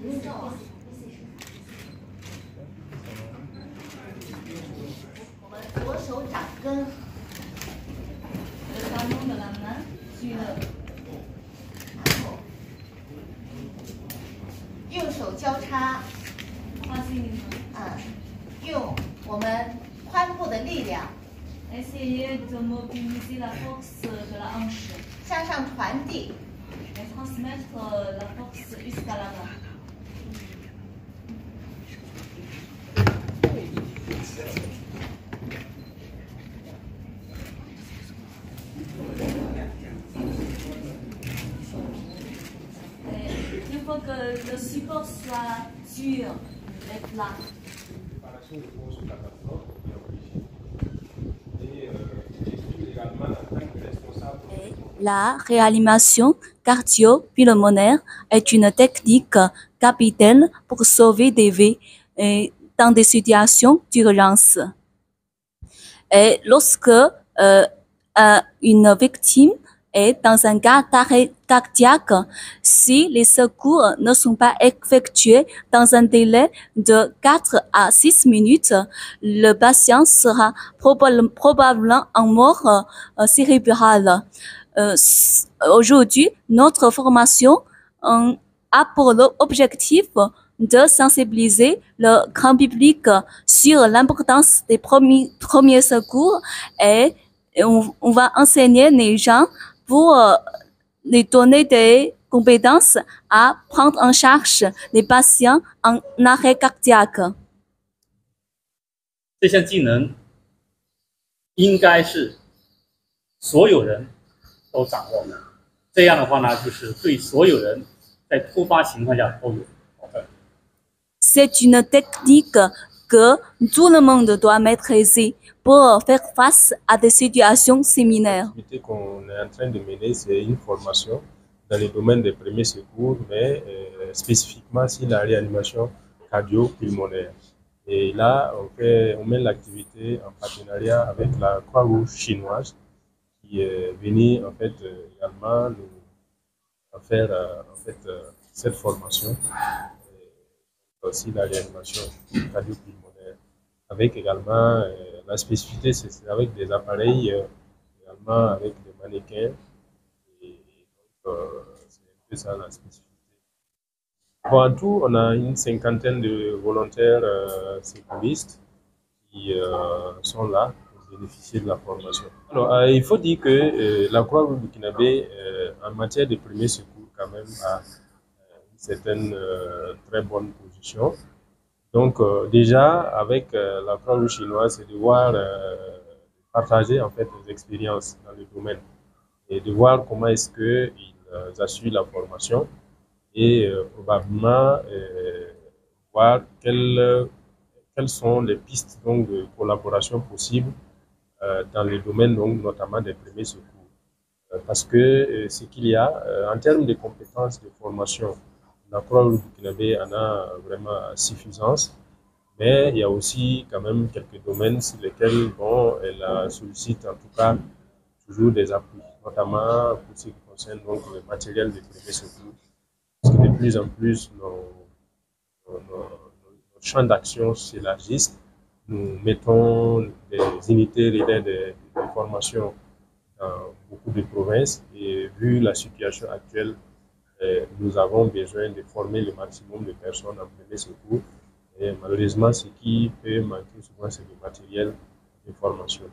我们左手掌根，然后右手交叉，用我们髋部的力量。 Essayez de mobiliser la force de la hanche 向上传递， et transmettre la force jusqu'à l'avant. Et il faut que le support soit dur et plat. La réanimation cardio-pulmonaire est une technique capitale pour sauver des vies dans des situations d'urgence. Et lorsque une victime est dans un cas d'arrêt cardiaque, si les secours ne sont pas effectués dans un délai de 4 à 6 minutes, le patient sera probablement en mort cérébrale. Aujourd'hui, notre formation a pour objectif de sensibiliser le grand public sur l'importance des premiers secours et on va enseigner les gens pour les donner des compétences à prendre en charge les patients en arrêt cardiaque. 这项技能应该是所有人都掌握的，这样的话呢，就是对所有人在突发情况下都有保证。C'est une technique que tout le monde doit maîtriser pour faire face à des situations similaires. L'activité qu'on est en train de mener, c'est une formation dans le domaine des premiers secours, mais spécifiquement sur la réanimation cardio-pulmonaire. Et là, on mène l'activité en partenariat avec la Croix-Rouge chinoise, qui est venue en fait également nous faire cette formation, aussi la réanimation cardio-pulmonaire, avec également la spécificité, c'est avec des appareils, également avec des mannequins, et donc c'est un peu ça la spécificité. Bon, en tout, on a une cinquantaine de volontaires secouristes qui sont là pour bénéficier de la formation. Alors, il faut dire que la Croix-Rouge burkinabé, en matière de premiers secours, quand même, a une certaine très bonne position. Donc, déjà, avec la Croix-Rouge chinoise, c'est de voir, partager en fait les expériences dans le domaine et de voir comment est-ce qu'ils assurent la formation. Et probablement voir quelles sont les pistes donc, de collaboration possibles dans le domaine donc, notamment des premiers secours. Parce que ce qu'il y a en termes de compétences de formation, la Croix-Rouge burkinabé en a vraiment suffisance, mais il y a aussi quand même quelques domaines sur lesquels bon, elle sollicite en tout cas toujours des appuis, notamment pour ce qui concerne donc, le matériel de premiers secours. Parce que de plus en plus, nos champs d'action s'élargissent. Nous mettons des unités relais de formation dans beaucoup de provinces et vu la situation actuelle, nous avons besoin de former le maximum de personnes en premier secours. Et malheureusement, ce qui peut manquer souvent, c'est le matériel de formation.